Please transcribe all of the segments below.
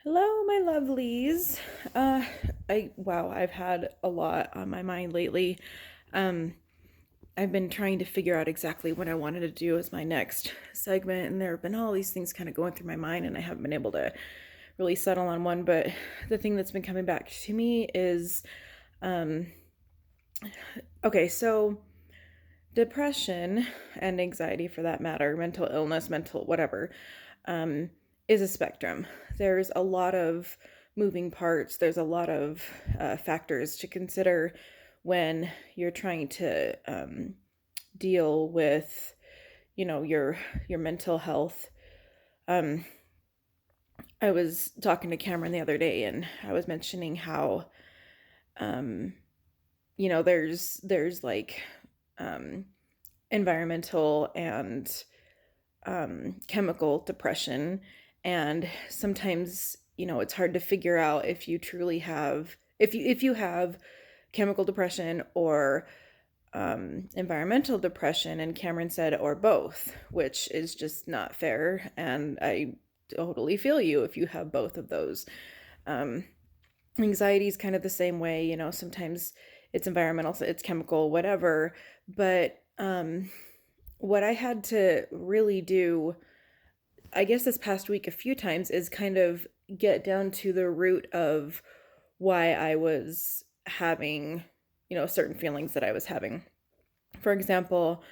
Hello, my lovelies. Uh, I've had a lot on my mind lately. Um, I've been trying to figure out exactly what I wanted to do as my next segment, and there have been all these things kind of going through my mind, and I haven't been able to really settle on one. But the thing that's been coming back to me is, um, okay, so depression and anxiety, for that matter, mental illness, mental whatever, um, is a spectrum. There's a lot of moving parts. There's a lot of factors to consider when you're trying to deal with, your mental health. Um, I was talking to Cameron the other day, and I was mentioning how, um, there's like um, environmental and chemical depression. And sometimes, it's hard to figure out if you truly have, if you have chemical depression or environmental depression. And Cameron said, or both, which is just not fair. And I totally feel you if you have both of those. Um, Anxiety is kind of the same way, sometimes it's environmental, it's chemical, whatever. But what I had to really do, I guess, this past week a few times is kind of get down to the root of why I was having, certain feelings that I was having. For example,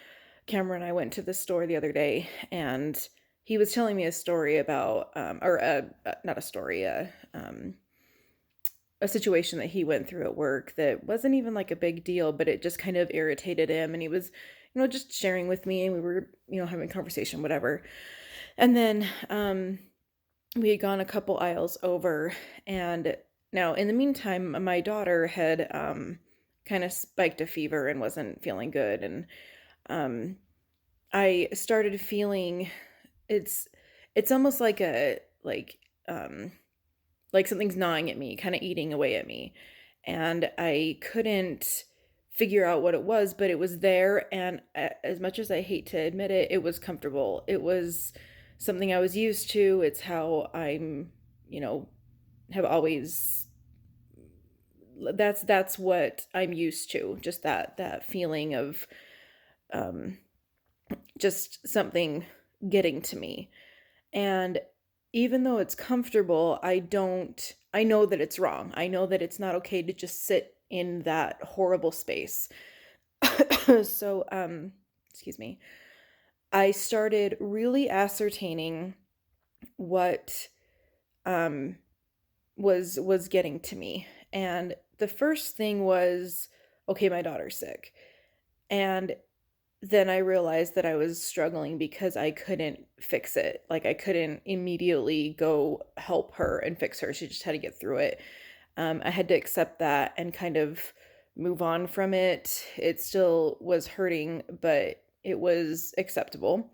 Cameron and I went to the store the other day, and he was telling me a story about, not a story, a situation that he went through at work that wasn't even like a big deal, but it just kind of irritated him. And he was, just sharing with me, and we were, having a conversation, whatever. And then we had gone a couple aisles over, and now in the meantime, my daughter had kind of spiked a fever and wasn't feeling good. And um, I started feeling it's it's almost like a like something's gnawing at me, kind of eating away at me. And I couldn't figure out what it was, but it was there. And as much as I hate to admit it, it was comfortable. It was something I was used to. It's how I'm, have always, that's what I'm used to. Just that feeling of um, just something getting to me. And even though it's comfortable, I know that it's wrong. I know that it's not okay to just sit in that horrible space. So, excuse me. I started really ascertaining what um was getting to me. And the first thing was, okay, my daughter's sick. And then I realized that I was struggling because I couldn't fix it. Like, I couldn't immediately go help her and fix her. She just had to get through it. I had to accept that and kind of move on from it. It still was hurting, but it was acceptable.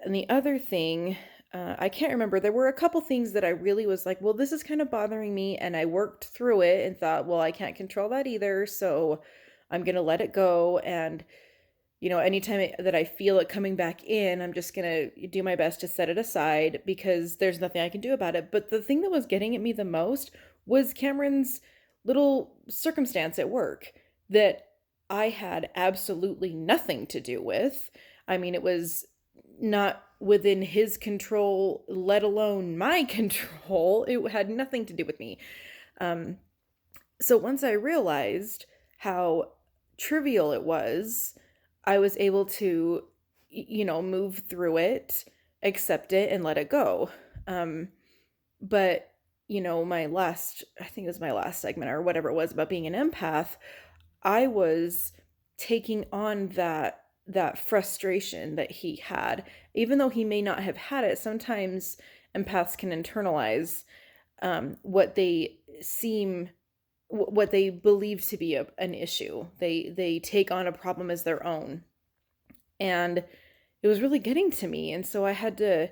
And the other thing, I can't remember, there were a couple things that I really was like, well, this is kind of bothering me. And I worked through it and thought, well, I can't control that either. So I'm going to let it go. And anytime that I feel it coming back in, I'm just going to do my best to set it aside because there's nothing I can do about it. But the thing that was getting at me the most was Cameron's little circumstance at work that I had absolutely nothing to do with. I mean, it was not within his control, let alone my control. It had nothing to do with me. Um, so once I realized how trivial it was, I was able to, move through it, accept it, and let it go. But, I think it was my last segment or whatever it was about being an empath, I was taking on that frustration that he had, even though he may not have had it. Sometimes empaths can internalize what they seem what they believe to be an issue. They take on a problem as their own. And it was really getting to me. And so I had to,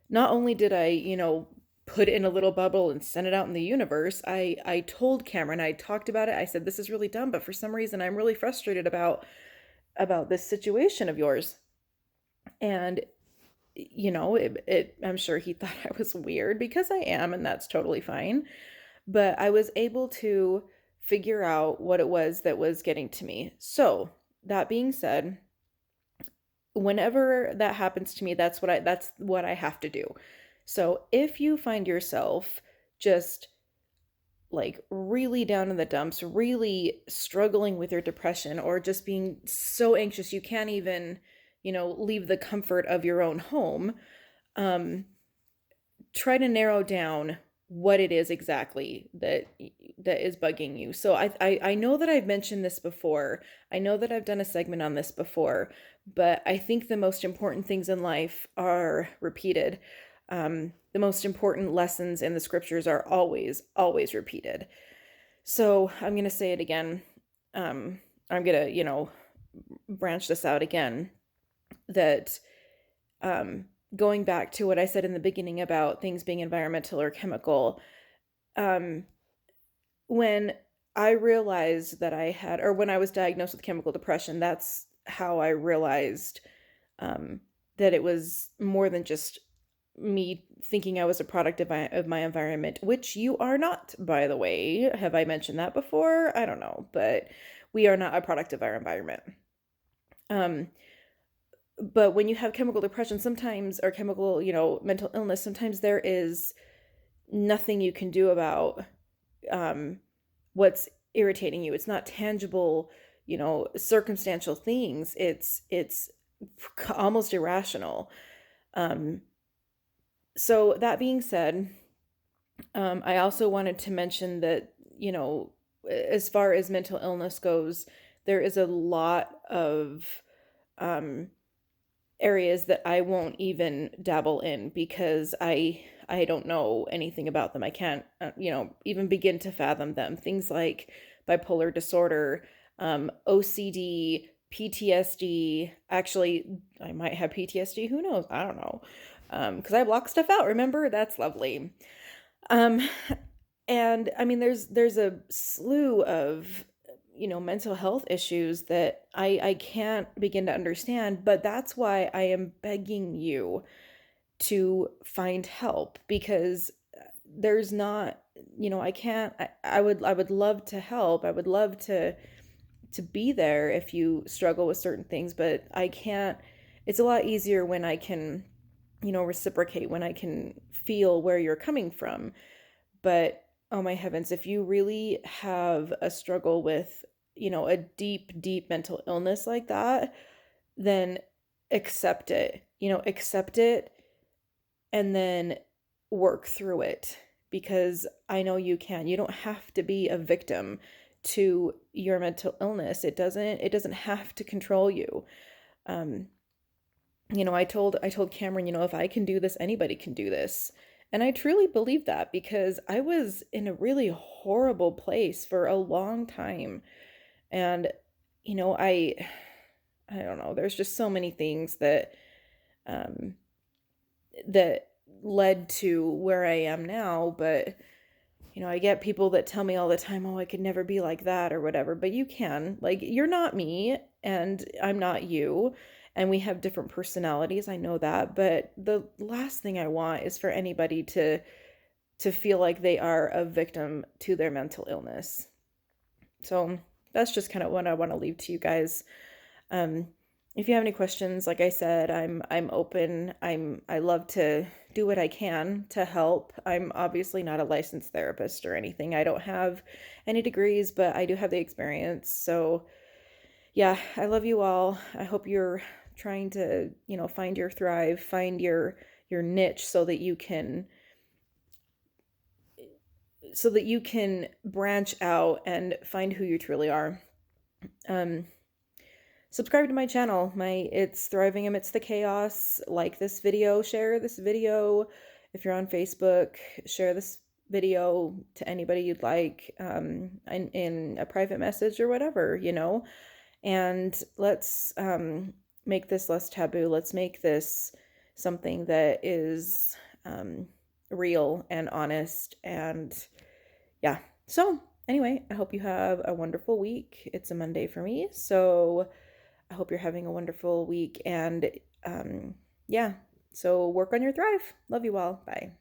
not only did I, put it in a little bubble and send it out in the universe, I told Cameron, I talked about it. I said, this is really dumb, but for some reason I'm really frustrated about this situation of yours. And I'm sure he thought I was weird because I am, and that's totally fine. But I was able to figure out what it was that was getting to me. So, that being said, whenever that happens to me, that's what I have to do. So, if you find yourself just like really down in the dumps, really struggling with your depression, or just being so anxious you can't even, leave the comfort of your own home, um, try to narrow down what it is exactly that is bugging you. So I know that I've mentioned this before. I know that I've done a segment on this before, but I think the most important things in life are repeated. The most important lessons in the scriptures are always repeated. So I'm going to say it again. I'm going to, branch this out again, that going back to what I said in the beginning about things being environmental or chemical, um, when I realized that I had, or when I was diagnosed with chemical depression, that's how I realized um, that it was more than just me thinking I was a product of my environment, which you are not, by the way. Have I mentioned that before? I don't know, but we are not a product of our environment. Um, but when you have chemical depression, sometimes, or chemical, mental illness, sometimes there is nothing you can do about um, what's irritating you. It's not tangible, circumstantial things. It's almost irrational. Um, so that being said, I also wanted to mention that, as far as mental illness goes, there is a lot of um, areas that I won't even dabble in because I don't know anything about them. I can't, even begin to fathom them. Things like bipolar disorder, OCD, PTSD. Actually, I might have PTSD. Who knows? I don't know. Because I block stuff out. Remember, that's lovely. Um, and I mean, there's a slew of mental health issues that I can't begin to understand, but that's why I am begging you to find help, because there's not, I can't, I would love to help. I would love to be there if you struggle with certain things, but I can't. It's a lot easier when I can, reciprocate, when I can feel where you're coming from. But oh my heavens, if you really have a struggle with, a deep, deep mental illness like that, then accept it. Accept it and then work through it, because I know you can. You don't have to be a victim to your mental illness. It doesn't have to control you. Um, I told Cameron, if I can do this, anybody can do this. And I truly believe that, because I was in a really horrible place for a long time. And, I don't know, there's just so many things um, that led to where I am now. But, I get people that tell me all the time, oh, I could never be like that or whatever. But you can. Like, you're not me, and I'm not you. And we have different personalities. I know that. But the last thing I want is for anybody to feel like they are a victim to their mental illness. So that's just kind of what I want to leave to you guys. Um, if you have any questions, like I said, I'm open. I love to do what I can to help. I'm obviously not a licensed therapist or anything. I don't have any degrees, but I do have the experience. So yeah, I love you all. I hope you're trying to, find your thrive, find your niche, so that you can branch out and find who you truly are. Um, Subscribe to my channel. It's Thriving Amidst the Chaos. Like this video, share this video. If you're on Facebook, share this video to anybody you'd like, in a private message or whatever, and let's make this less taboo. Let's make this something that is real and honest. And yeah. So anyway, I hope you have a wonderful week. It's a Monday for me, so I hope you're having a wonderful week. And yeah, So work on your thrive. Love you all. Bye.